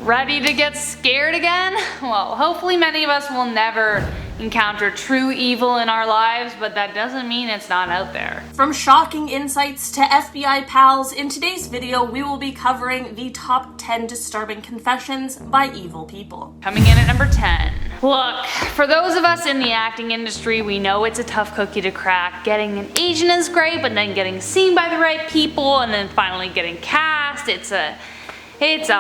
Ready to get scared again? Well, hopefully many of us will never encounter true evil in our lives, but that doesn't mean it's not out there. From shocking insights to FBI pals, in today's video we will be covering the top 10 disturbing confessions by evil people. Coming in at number 10. Look, for those of us in the acting industry, we know it's a tough cookie to crack. Getting an agent is great, but then getting seen by the right people and then finally getting cast, it's a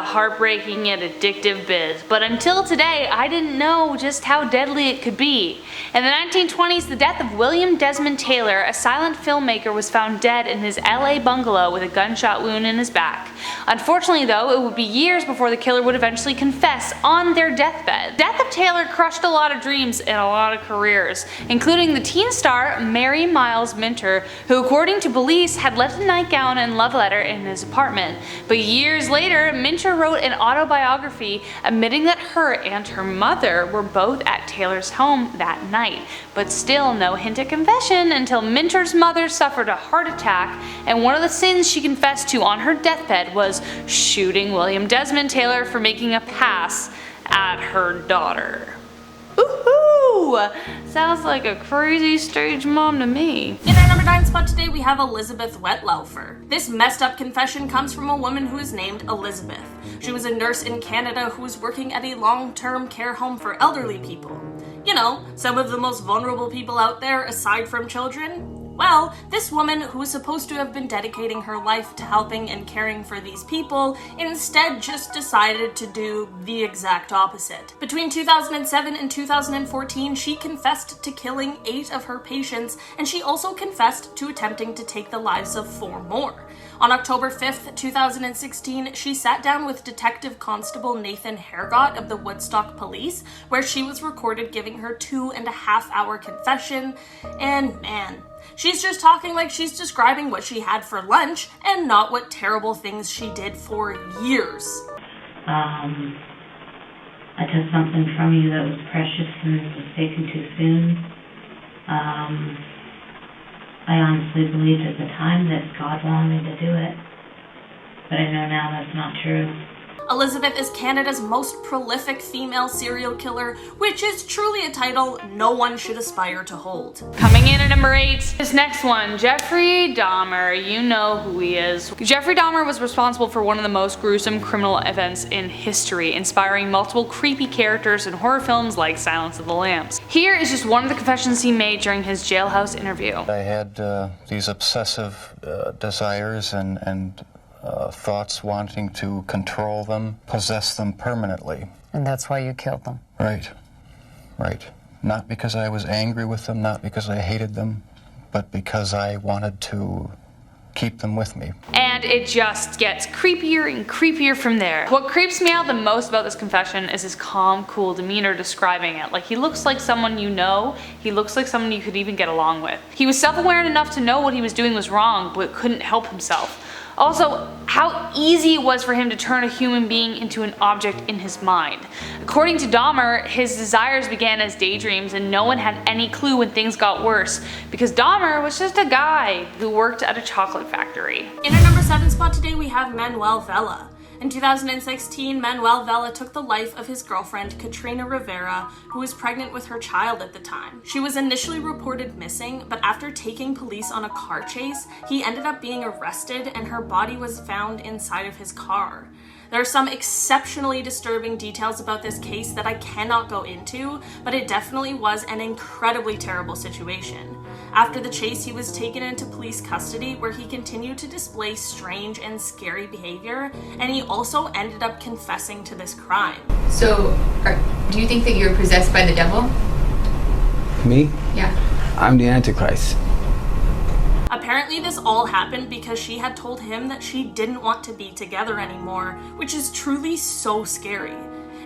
heartbreaking yet addictive biz, but until today, I didn't know just how deadly it could be. In the 1920s, the death of William Desmond Taylor, a silent filmmaker, was found dead in his LA bungalow with a gunshot wound in his back. Unfortunately though, it would be years before the killer would eventually confess on their deathbed. The death of Taylor crushed a lot of dreams and a lot of careers, including the teen star Mary Miles Minter, who according to police had left a nightgown and love letter in his apartment. But years later, Minter wrote an autobiography admitting that her and her mother were both at Taylor's home that night, but still no hint of confession until Minter's mother suffered a heart attack, and one of the sins she confessed to on her deathbed was shooting William Desmond Taylor for making a pass at her daughter. Woohoo! Sounds like a crazy stage mom to me. In our number 9 spot today we have Elizabeth Wettlaufer. This messed up confession comes from a woman who is named Elizabeth. She was a nurse in Canada who was working at a long-term care home for elderly people. You know, some of the most vulnerable people out there aside from children. Well, this woman, who was supposed to have been dedicating her life to helping and caring for these people, instead just decided to do the exact opposite. Between 2007 and 2014, she confessed to killing 8 of her patients, and she also confessed to attempting to take the lives of 4 more. On October 5th, 2016, she sat down with Detective Constable Nathan Hergott of the Woodstock Police, where she was recorded giving her 2.5-hour confession, and man, she's just talking like she's describing what she had for lunch and not what terrible things she did for years. I took something from you that was precious and it was taken too soon. I honestly believed at the time that God wanted me to do it, but I know now that's not true. Elizabeth is Canada's most prolific female serial killer, which is truly a title no one should aspire to hold. Coming in at number 8, this next one, Jeffrey Dahmer. You know who he is. Jeffrey Dahmer was responsible for one of the most gruesome criminal events in history, inspiring multiple creepy characters in horror films like Silence of the Lambs. Here is just one of the confessions he made during his jailhouse interview. I had these obsessive desires and thoughts wanting to control them, possess them permanently. And that's why you killed them? Right. Not because I was angry with them, not because I hated them, but because I wanted to keep them with me. And it just gets creepier and creepier from there. What creeps me out the most about this confession is his calm, cool demeanor describing it. Like, he looks like someone you know, he looks like someone you could even get along with. He was self-aware enough to know what he was doing was wrong, but couldn't help himself. Also, how easy it was for him to turn a human being into an object in his mind. According to Dahmer, his desires began as daydreams and no one had any clue when things got worse, because Dahmer was just a guy who worked at a chocolate factory. In our number 7 spot today we have Manuel Vela. In 2016, Manuel Vela took the life of his girlfriend, Katrina Rivera, who was pregnant with her child at the time. She was initially reported missing, but after taking police on a car chase, he ended up being arrested and her body was found inside of his car. There are some exceptionally disturbing details about this case that I cannot go into, but it definitely was an incredibly terrible situation. After the chase, he was taken into police custody where he continued to display strange and scary behavior, and he also ended up confessing to this crime. So, do you think that you're possessed by the devil? Me? Yeah. I'm the Antichrist. Apparently this all happened because she had told him that she didn't want to be together anymore, which is truly so scary.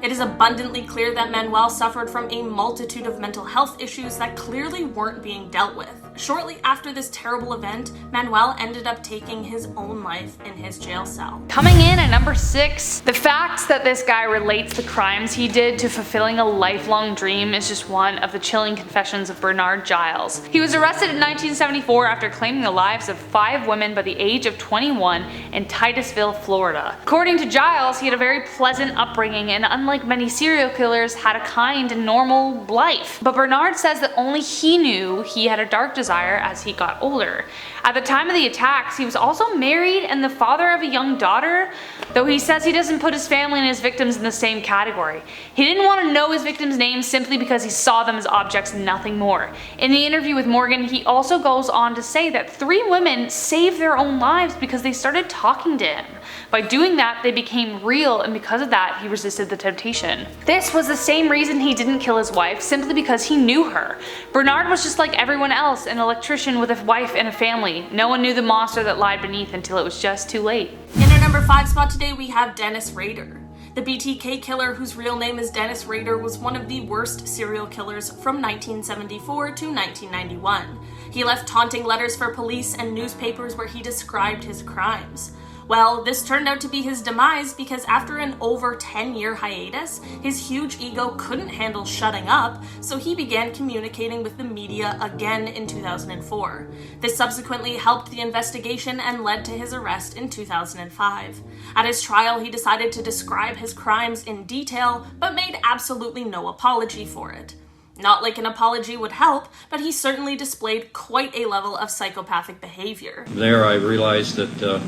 It is abundantly clear that Manuel suffered from a multitude of mental health issues that clearly weren't being dealt with. Shortly after this terrible event, Manuel ended up taking his own life in his jail cell. Coming in at number 6, the fact that this guy relates the crimes he did to fulfilling a lifelong dream is just one of the chilling confessions of Bernard Giles. He was arrested in 1974 after claiming the lives of 5 women by the age of 21 in Titusville, Florida. According to Giles, he had a very pleasant upbringing and, unlike many serial killers, had a kind and normal life. But Bernard says that only he knew he had a dark desire as he got older. At the time of the attacks, he was also married and the father of a young daughter, though he says he doesn't put his family and his victims in the same category. He didn't want to know his victims' names simply because he saw them as objects and nothing more. In the interview with Morgan, he also goes on to say that 3 women saved their own lives because they started talking to him. By doing that, they became real, and because of that, he resisted the temptation. This was the same reason he didn't kill his wife, simply because he knew her. Bernard was just like everyone else, an electrician with a wife and a family. No one knew the monster that lied beneath until it was just too late. In our number 5 spot today, we have Dennis Rader. The BTK killer, whose real name is Dennis Rader, was one of the worst serial killers from 1974 to 1991. He left taunting letters for police and newspapers where he described his crimes. Well, this turned out to be his demise because after an over 10-year hiatus, his huge ego couldn't handle shutting up, so he began communicating with the media again in 2004. This subsequently helped the investigation and led to his arrest in 2005. At his trial, he decided to describe his crimes in detail, but made absolutely no apology for it. Not like an apology would help, but he certainly displayed quite a level of psychopathic behavior. There I realized that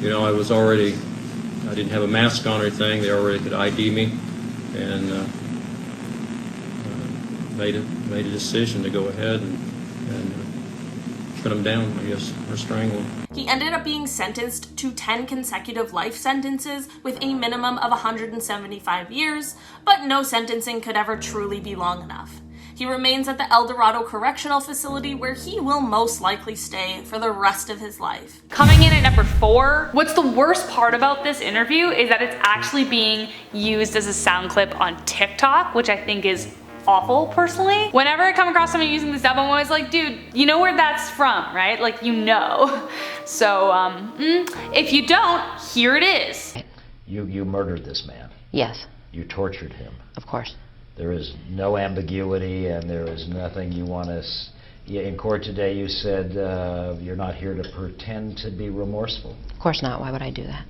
I didn't have a mask on or anything. They already could ID me, and made a decision to go ahead and put them down, I guess, or strangle them. He ended up being sentenced to 10 consecutive life sentences with a minimum of 175 years, but no sentencing could ever truly be long enough. He remains at the El Dorado Correctional Facility, where he will most likely stay for the rest of his life. Coming in at number 4, what's the worst part about this interview is that it's actually being used as a sound clip on TikTok, which I think is awful personally. Whenever I come across someone using this dub, I'm always like, dude, you know where that's from, right? Like, you know. So, if you don't, here it is. You murdered this man. Yes, You tortured him. of course. There is no ambiguity, and there is nothing you want to... In court today, you said you're not here to pretend to be remorseful. Of course not. Why would I do that?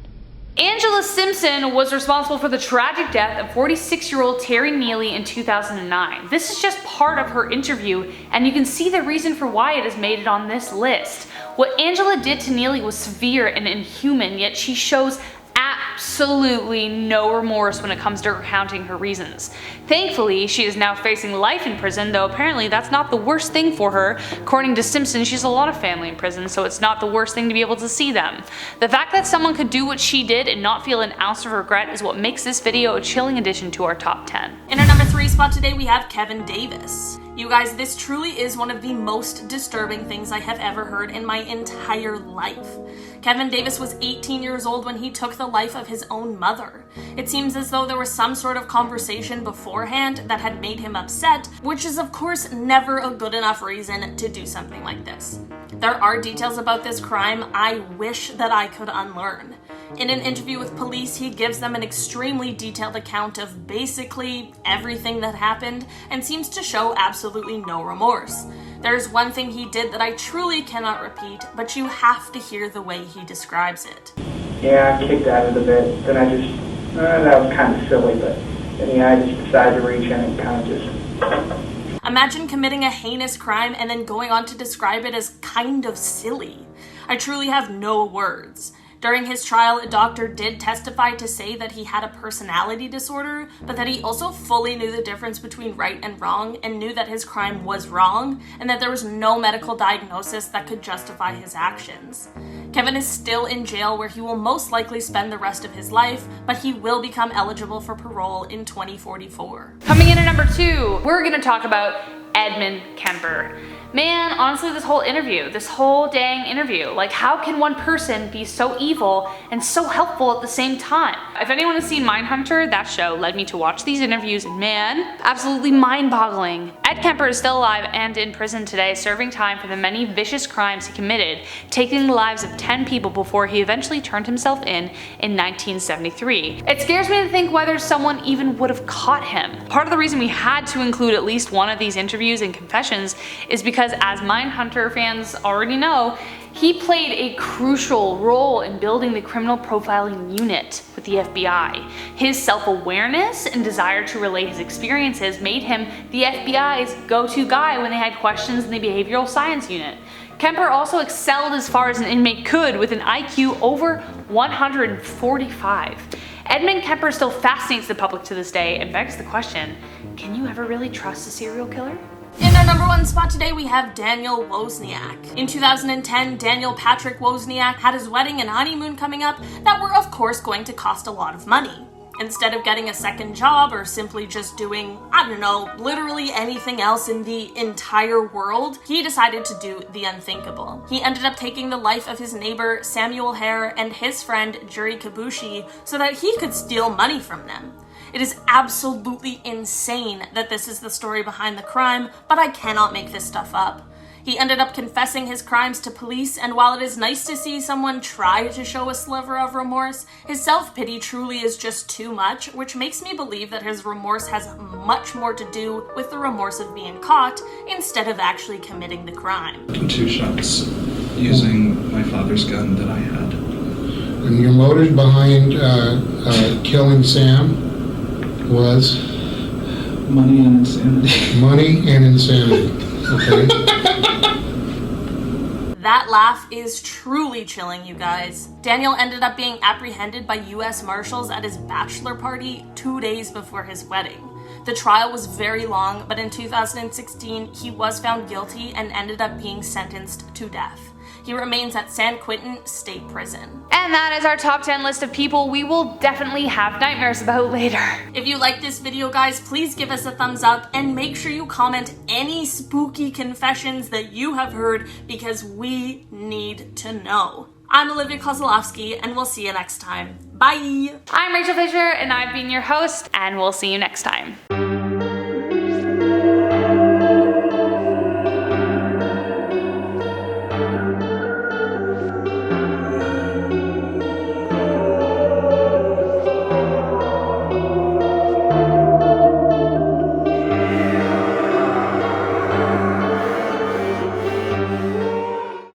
Angela Simpson was responsible for the tragic death of 46-year-old Terry Neely in 2009. This is just part of her interview, and you can see the reason for why it has made it on this list. What Angela did to Neely was severe and inhuman, yet she shows absolutely no remorse when it comes to recounting her reasons. Thankfully, she is now facing life in prison, though apparently that's not the worst thing for her. According to Simpson, she has a lot of family in prison, so it's not the worst thing to be able to see them. The fact that someone could do what she did and not feel an ounce of regret is what makes this video a chilling addition to our top 10. In our number 3 spot today, we have Kevin Davis. You guys, this truly is one of the most disturbing things I have ever heard in my entire life. Kevin Davis was 18 years old when he took the life of his own mother. It seems as though there was some sort of conversation beforehand that had made him upset, which is of course never a good enough reason to do something like this. There are details about this crime I wish that I could unlearn. In an interview with police, he gives them an extremely detailed account of basically everything that happened and seems to show absolutely no remorse. There's one thing he did that I truly cannot repeat, but you have to hear the way he describes it. Yeah, I kicked out of it a bit. Then I just, that was kind of silly, but then I just decided to reach in and kind of just... Imagine committing a heinous crime and then going on to describe it as kind of silly. I truly have no words. During his trial, a doctor did testify to say that he had a personality disorder, but that he also fully knew the difference between right and wrong and knew that his crime was wrong and that there was no medical diagnosis that could justify his actions. Kevin is still in jail where he will most likely spend the rest of his life, but he will become eligible for parole in 2044. Coming in at number 2, we're going to talk about Edmund Kemper. Man, honestly, this whole dang interview, like how can one person be so evil and so helpful at the same time? If anyone has seen Mindhunter, that show led me to watch these interviews, and man, absolutely mind-boggling. Ed Kemper is still alive and in prison today, serving time for the many vicious crimes he committed, taking the lives of 10 people before he eventually turned himself in 1973. It scares me to think whether someone even would have caught him. Part of the reason we had to include at least one of these interviews and confessions is because, as Mindhunter fans already know, he played a crucial role in building the criminal profiling unit with the FBI. His self-awareness and desire to relate his experiences made him the FBI's go-to guy when they had questions in the behavioral science unit. Kemper also excelled as far as an inmate could, with an IQ over 145. Edmund Kemper still fascinates the public to this day and begs the question, can you ever really trust a serial killer? In our number 1 spot today, we have Daniel Wozniak. In 2010, Daniel Patrick Wozniak had his wedding and honeymoon coming up that were of course going to cost a lot of money. Instead of getting a second job or simply just doing, I don't know, literally anything else in the entire world, he decided to do the unthinkable. He ended up taking the life of his neighbor Samuel Hare and his friend Juri Kibushi so that he could steal money from them. It is absolutely insane that this is the story behind the crime, but I cannot make this stuff up. He ended up confessing his crimes to police, and while it is nice to see someone try to show a sliver of remorse, his self-pity truly is just too much, which makes me believe that his remorse has much more to do with the remorse of being caught instead of actually committing the crime. 2 shots using my father's gun that I had. And your motive behind killing Sam was? Money and insanity. Money and insanity. Okay. That laugh is truly chilling, you guys. Daniel ended up being apprehended by US Marshals at his bachelor party 2 days before his wedding. The trial was very long, but in 2016, he was found guilty and ended up being sentenced to death. He remains at San Quentin State Prison. And that is our top 10 list of people we will definitely have nightmares about later. If you like this video, guys, please give us a thumbs up and make sure you comment any spooky confessions that you have heard because we need to know. I'm Olivia Kozlowski, and we'll see you next time. Bye! I'm Rachel Fisher, and I've been your host, and we'll see you next time.